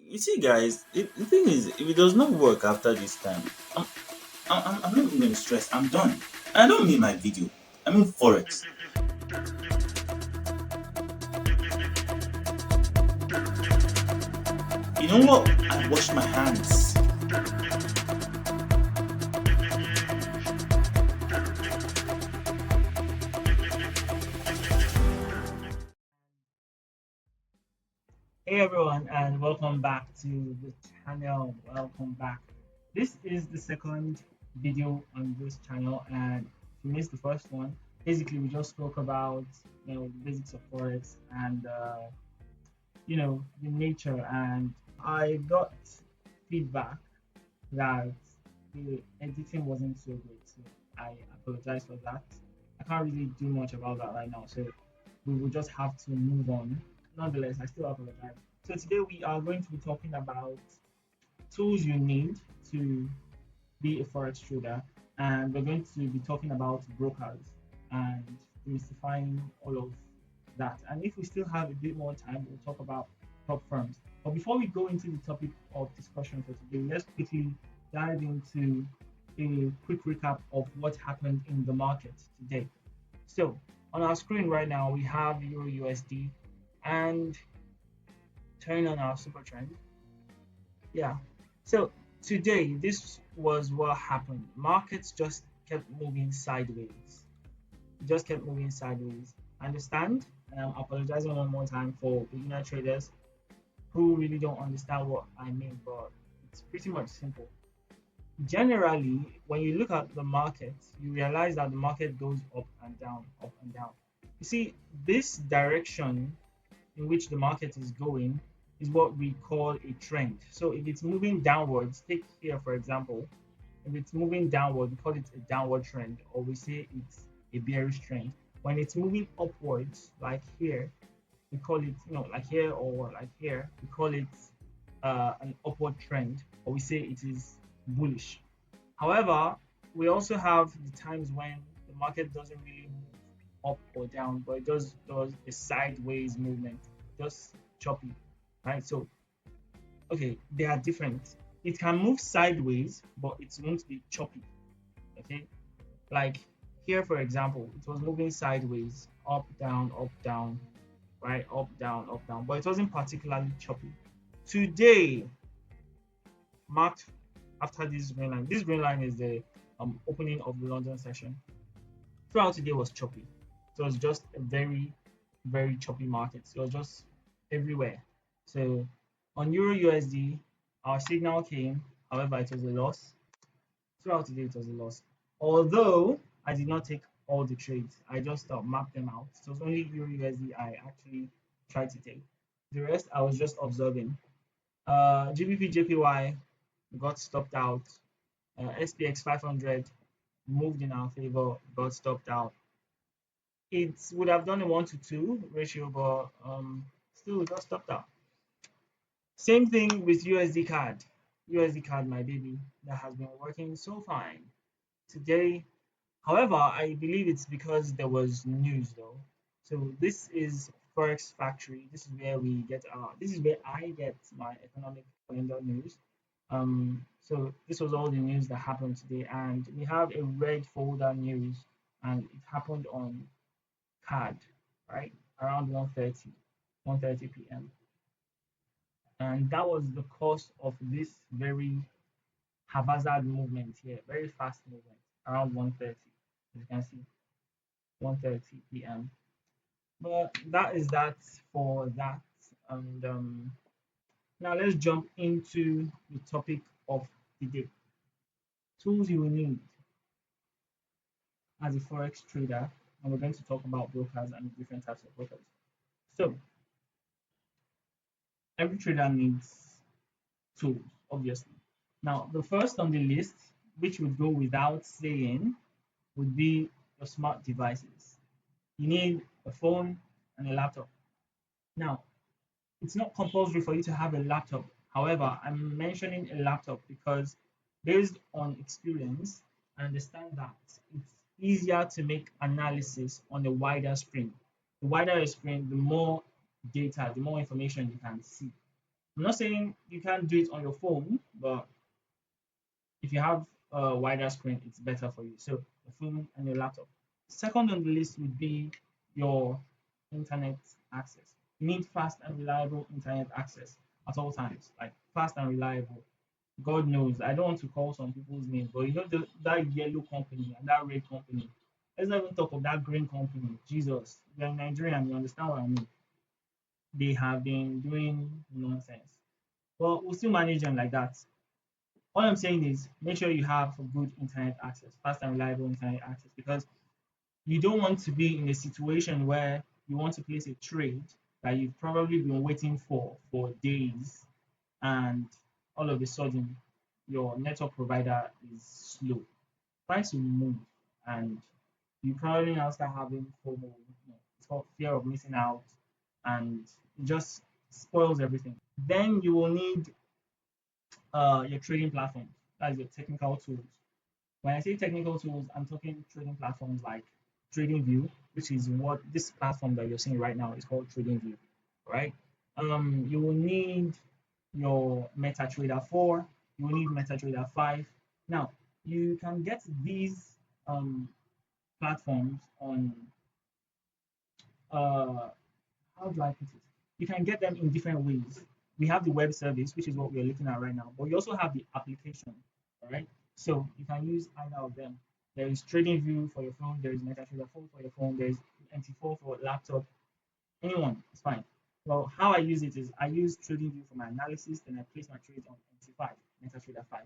You see, guys, the thing is, if it does not work after this time, I'm, I'm not even going to stress. I'm done. I don't mean my video. I mean Forex. You know what? I washed my hands. Hey everyone, and welcome back to the channel. Welcome back. This is the second video on this channel, and if you missed the first one, basically we just spoke about the basics of forex and the nature. And I got feedback that the editing wasn't so great, so I apologize for that. I can't really do much about that right now, so we will just have to move on. Nonetheless, I still apologize. So today we are going to be talking about tools you need to be a forex trader, and we're going to be talking about brokers and demystifying all of that. And if we still have a bit more time, we'll talk about top firms. But before we go into the topic of discussion for today, let's quickly dive into a quick recap of what happened in the market today. So on our screen right now, we have Euro USD, and turn on our super trend. Yeah. So today, this was what happened. Markets just kept moving sideways. It just kept moving sideways. I understand, and I'm apologizing one more time for beginner traders who really don't understand what I mean, but it's pretty much simple. Generally, when you look at the market, you realize that the market goes up and down, up and down. You see, this direction in which the market is going is what we call a trend. So if it's moving downwards, take here for example, if it's moving downward, we call it a downward trend, or we say it's a bearish trend. When it's moving upwards, like here, we call it, like here or like here, we call it an upward trend, or we say it is bullish. However, we also have the times when the market doesn't really move up or down, but it just does a sideways movement, just choppy, right? So, okay, they are different. It can move sideways, but it won't be choppy, okay? Like here, for example, it was moving sideways, up, down, right? Up, down, but it wasn't particularly choppy. Today, marked after this green line. This green line is the opening of the London session. Throughout today was choppy. So it was just a very, very choppy market. It was just everywhere. So on Euro USD, our signal came. However, it was a loss. Throughout today, it was a loss. Although I did not take all the trades, I just mapped them out. So it was only Euro USD I actually tried to take. The rest I was just observing. GBP JPY got stopped out. SPX 500 moved in our favor, got stopped out. It would have done a 1 to 2 ratio, but still got stopped out. Same thing with USD card. USD card, my baby, that has been working so fine. Today, however, I believe it's because there was news though. So this is Forex Factory. This is where we get this is where I get my economic calendar news. So this was all the news that happened today, and we have a red folder news, and it happened on card, right? Around 1:30 p.m. And that was the cause of this very haphazard movement here, very fast movement around 1:30. As you can see, 1:30 p.m. But that is that for that. And now let's jump into the topic of the day. Tools you will need as a forex trader, and we're going to talk about brokers and different types of brokers. So every trader needs tools, obviously. Now, the first on the list, which would go without saying, would be your smart devices. You need a phone and a laptop. Now, it's not compulsory for you to have a laptop. However, I'm mentioning a laptop because based on experience, I understand that it's easier to make analysis on a wider screen. The wider the screen, the more data, the more information you can see. I'm not saying you can't do it on your phone, but if you have a wider screen, it's better for you. So your phone and your laptop. Second on the list would be your internet access. You need fast and reliable internet access at all times, like fast and reliable. God knows, I don't want to call some people's names, but you know that yellow company and that red company. Let's not even talk of that green company. Jesus, you're Nigerian, you understand what I mean? They have been doing nonsense, but we'll still manage them like that. All I'm saying is make sure you have good internet access, fast and reliable internet access, because you don't want to be in a situation where you want to place a trade that you've probably been waiting for days, and all of a sudden your network provider is slow. Try to move, and you probably now start having FOMO. It's called fear of missing out, and it just spoils everything. Then you will need your trading platforms. That's your technical tools. When I say technical tools, I'm talking trading platforms like TradingView, which is what this platform that you're seeing right now is called TradingView, right? You will need your MetaTrader 4, you will need MetaTrader 5. Now, you can get these platforms on uh, how do I put it? You can get them in different ways. We have the web service, which is what we're looking at right now, but you also have the application, all right? So you can use either of them. There is TradingView for your phone, there is MetaTrader 4 for your phone, there is MT4 for laptop, anyone, it's fine. Well, how I use it is I use TradingView for my analysis, then I place my trades on MT5, MetaTrader 5.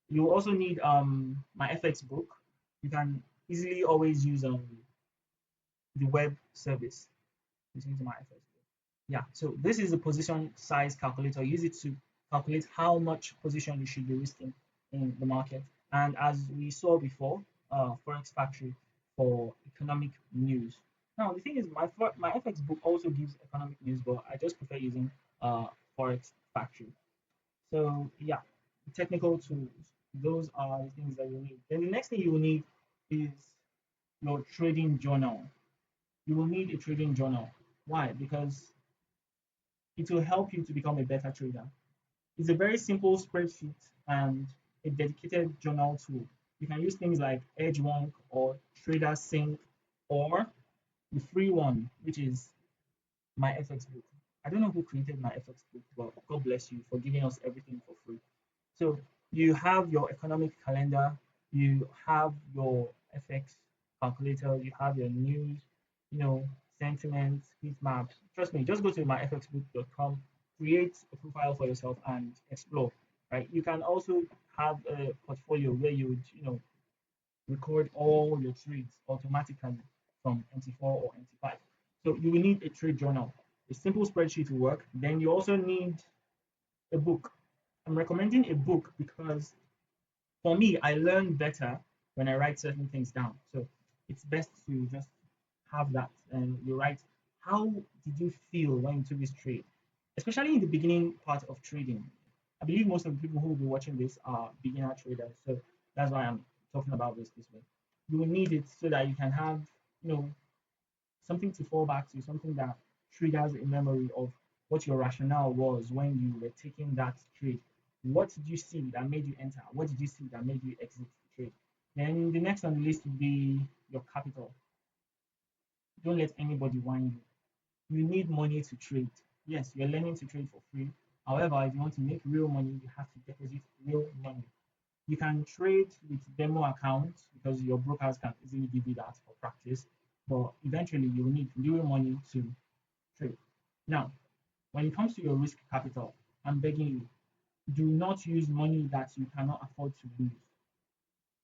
You also need my FX book. You can easily always use the web service. Listen to my FX book. Yeah, so this is a position size calculator. Use it to calculate how much position you should be risking in the market. And as we saw before, Forex Factory for economic news. Now, the thing is, my FX book also gives economic news, but I just prefer using Forex Factory. So, yeah, technical tools. Those are the things that you need. Then the next thing you will need is your trading journal. You will need a trading journal. Why? Because it will help you to become a better trader. It's a very simple spreadsheet and a dedicated journal tool. You can use things like EdgeWonk or Trader Sync or the free one, which is my FX book. I don't know who created my FX book, but God bless you for giving us everything for free. So you have your economic calendar, you have your FX calculator, you have your news, you know, sentiments, heat maps. Trust me, just go to myfxbook.com, create a profile for yourself and explore. Right. You can also have a portfolio where you would, record all your trades automatically from MT4 or MT5. So you will need a trade journal. A simple spreadsheet will work. Then you also need a book. I'm recommending a book because for me, I learn better when I write certain things down. So it's best to just have that and you write how did you feel when you took this trade, especially in the beginning part of trading. I believe most of the people who will be watching this are beginner traders, so that's why I'm talking about this way. You will need it so that you can have, you know, something to fall back to, something that triggers a memory of what your rationale was when you were taking that trade. What did you see that made you enter? What did you see that made you exit the trade? Then the next on the list would be your capital. Don't let anybody whine you. You need money to trade. Yes, you're learning to trade for free. However, if you want to make real money, you have to deposit real money. You can trade with demo accounts because your brokers can easily give you that for practice. But eventually, you will need real money to trade. Now, when it comes to your risk capital, I'm begging you, do not use money that you cannot afford to lose,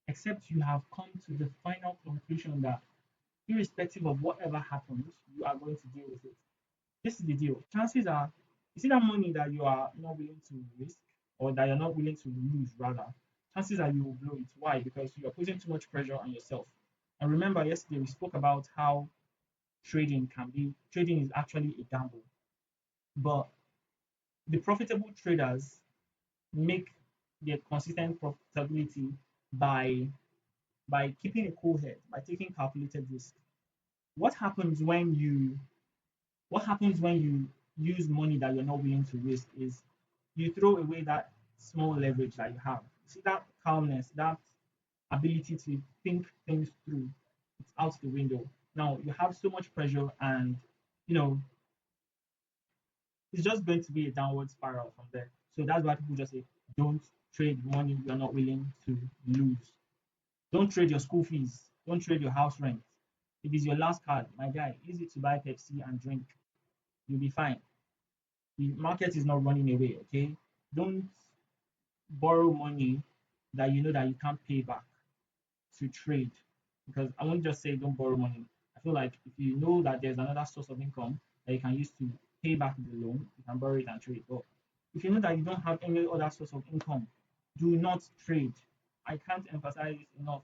except you have come to the final conclusion that irrespective of whatever happens, you are going to deal with it. This is the deal. Chances are, you see that money that you are not willing to risk or that you're not willing to lose, rather, chances are you will blow it. Why? Because you are putting too much pressure on yourself. And remember, yesterday we spoke about how trading is actually a gamble. But the profitable traders make their consistent profitability by keeping a cool head, by taking calculated risk. What happens when you use money that you're not willing to risk is you throw away that small leverage that you have. See that calmness, that ability to think things through, it's out the window. Now you have so much pressure, and you know it's just going to be a downward spiral from there. So that's why people just say, don't trade money you're not willing to lose. Don't trade your school fees. Don't trade your house rent. If it's your last card, my guy, use it to buy Pepsi and drink. You'll be fine. The market is not running away, okay? Don't borrow money that you know that you can't pay back to trade, because I won't just say don't borrow money. I feel like if you know that there's another source of income that you can use to pay back the loan, you can borrow it and trade. But if you know that you don't have any other source of income, do not trade. I can't emphasize this enough.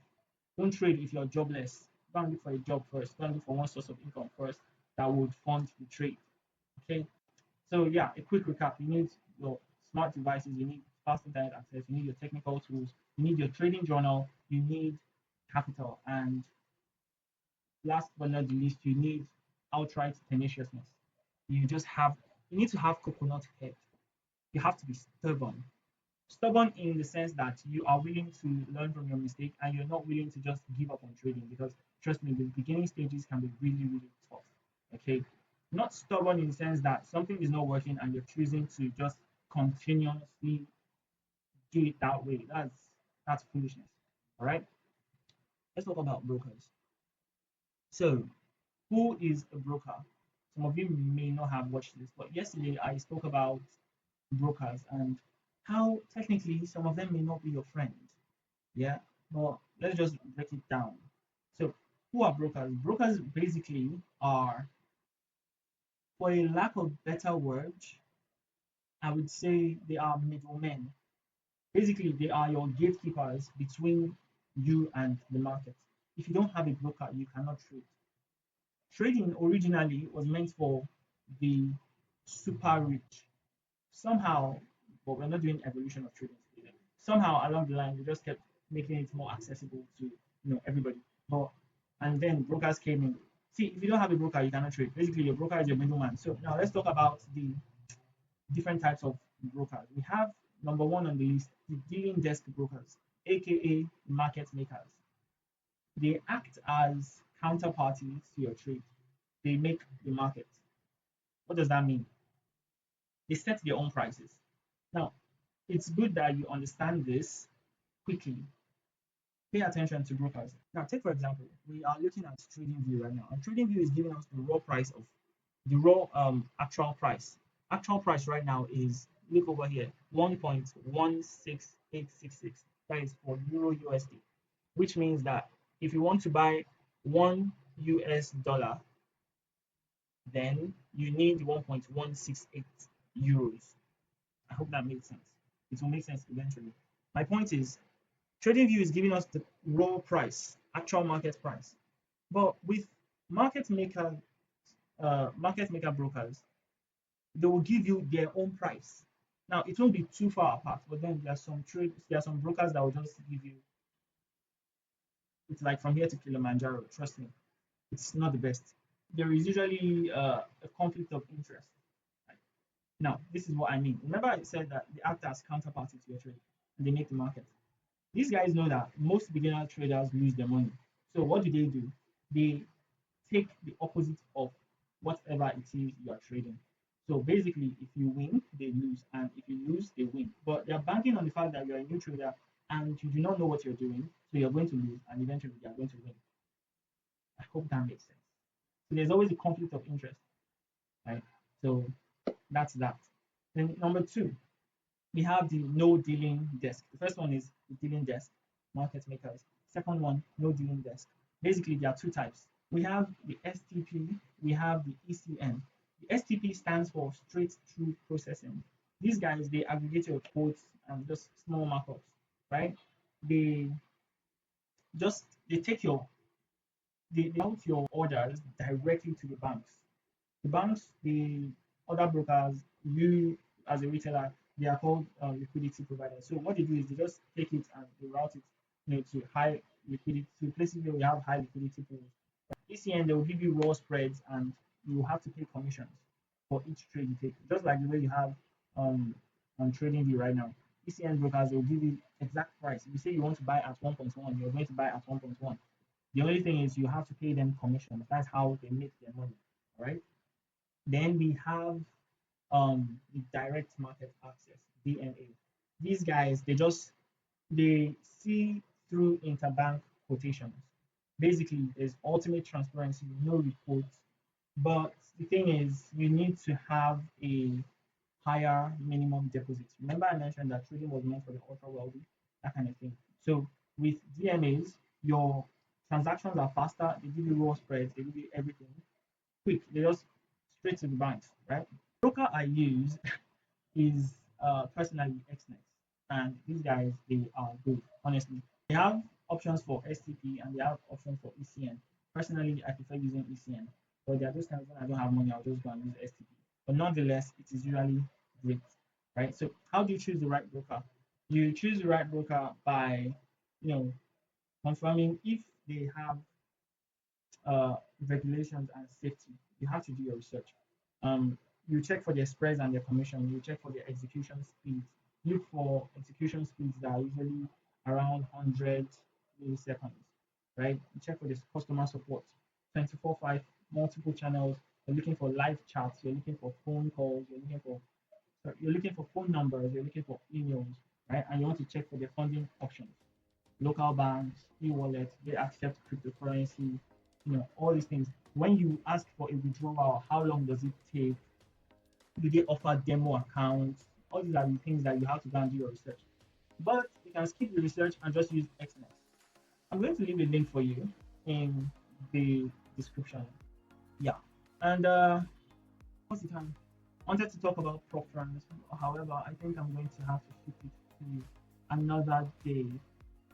Don't trade if you're jobless. Go and look for a job first. Go and look for one source of income first that would fund the trade. Okay. So yeah, a quick recap. You need your smart devices, you need fast internet access, you need your technical tools, you need your trading journal, you need capital, and last but not the least, you need outright tenaciousness. You need to have coconut head. You have to be stubborn. Stubborn in the sense that you are willing to learn from your mistake and you're not willing to just give up on trading, because trust me, the beginning stages can be really, really tough. Okay. Not stubborn in the sense that something is not working and you're choosing to just continuously do it that way. That's foolishness. All right. Let's talk about brokers. So, who is a broker? Some of you may not have watched this, but yesterday I spoke about brokers and how technically some of them may not be your friend. Yeah, but let's just break it down. So, who are brokers? Brokers basically are, for a lack of better word, I would say they are middlemen. Basically, they are your gatekeepers between you and the market. If you don't have a broker, you cannot trade. Trading originally was meant for the super rich. Somehow, but we're not doing evolution of trading today. Somehow along the line, we just kept making it more accessible to everybody. But and then brokers came in. See, if you don't have a broker, you cannot trade. Basically, your broker is your middleman. So now let's talk about the different types of brokers. We have number one on the list, the dealing desk brokers, aka market makers. They act as counterparties to your trade. They make the market. What does that mean? They set their own prices. Now, it's good that you understand this quickly. Pay attention to brokers. Now, take for example, we are looking at TradingView right now, and TradingView is giving us the raw price of the raw actual price. Actual price right now is, look over here, 1.16866. That is for Euro USD, which means that if you want to buy $1, then you need 1.168 euros. I hope that made sense. It will make sense eventually. My point is, TradingView is giving us the raw price, actual market price. But with market maker, market maker brokers, they will give you their own price. Now it won't be too far apart, but then there are some brokers that will just give you. It's like from here to Kilimanjaro. Trust me, it's not the best. There is usually a conflict of interest. Right? Now, this is what I mean. Remember, I said that they act as counterparty to your trade and they make the market. These guys know that most beginner traders lose their money. So what do? They take the opposite of whatever it is you are trading. So basically, if you win, they lose, and if you lose, they win. But they are banking on the fact that you're a new trader and you do not know what you're doing, so you're going to lose, and eventually they are going to win. I hope that makes sense. So there's always a conflict of interest, right? So that's that. Then number two, we have the no dealing desk. The first one is the dealing desk, market makers. Second one, no dealing desk. Basically, there are two types. We have the STP, we have the ECN. The STP stands for straight through processing. These guys, they aggregate your quotes and just small markups, right? They they take they route your orders directly to the banks. The banks, the other brokers, you as a retailer, they are called liquidity providers. So what they do is they just take it and they route it, to high liquidity, to places where we have high liquidity pools. ECN, they will give you raw spreads and you will have to pay commissions for each trade you take. Just like the way you have um, on TradingView right now. ECN brokers, they will give you exact price. If you say you want to buy at 1.1, you're going to buy at 1.1. The only thing is you have to pay them commission. That's how they make their money. All right. Then we have the direct market access, DMA. These guys, they see through interbank quotations. Basically, there's ultimate transparency, no reports. But the thing is, you need to have a higher minimum deposit. Remember, I mentioned that trading was meant for the ultra wealthy, that kind of thing. So with DMAs, your transactions are faster. They give you raw spreads. They give you everything quick. They just straight to the bank, right? Broker I use is personally Exness, and these guys they are good. Honestly, they have options for STP and they have options for ECN. Personally, I prefer using ECN, but there are those times when I don't have money, I'll just go and use STP. But nonetheless, it is usually great, right? So, how do you choose the right broker? You choose the right broker by, you know, confirming if they have regulations and safety. You have to do your research. You check for their spreads and their commission. You check for their execution speeds. Look for execution speeds that are usually around 100 milliseconds, right? You check for this customer support, 24/5, multiple channels. You're looking for live chats. You're looking for phone calls. You're looking for phone numbers. You're looking for emails, right? And you want to check for the funding options, local banks, e-wallets, they accept cryptocurrency, all these things. When you ask for a withdrawal, how long does it take? Do they offer demo accounts? All these are the things that you have to go and do your research. But you can skip the research and just use Exness. I'm going to leave a link for you in the description. Yeah. And what's the time? I wanted to talk about prop firms. However, I think I'm going to have to shift it to another day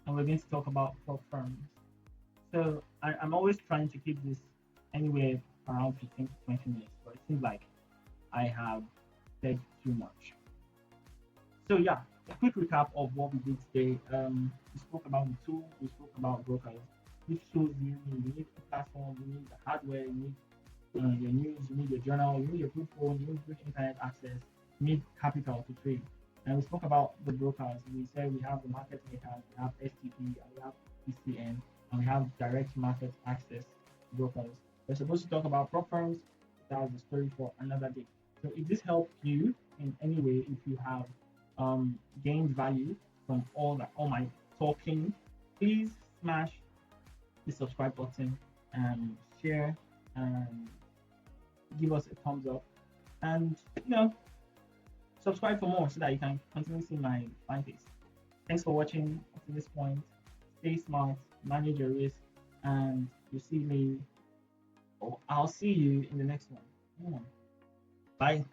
and we're going to talk about prop firms. So I'm always trying to keep this anywhere around 15 to 20 minutes, but it seems like I have said too much. So yeah, a quick recap of what we did today. We spoke about the tool, we spoke about brokers. Which tools do you need? You need a platform, you need the hardware, you need your news, you need your journal, you need your good phone, you need good internet access, you need capital to trade. And we spoke about the brokers. We said we have the market makers, we have STP, and we have ECN, and we have direct market access brokers. We're supposed to talk about prop firms. That's the story for another day. So if this helped you in any way, if you have gained value from all my talking, please smash the subscribe button and share and give us a thumbs up and subscribe for more so that you can continue seeing my fine face. Thanks for watching up to this point. Stay smart, manage your risk, and you see me, or I'll see you in the next one. Bye.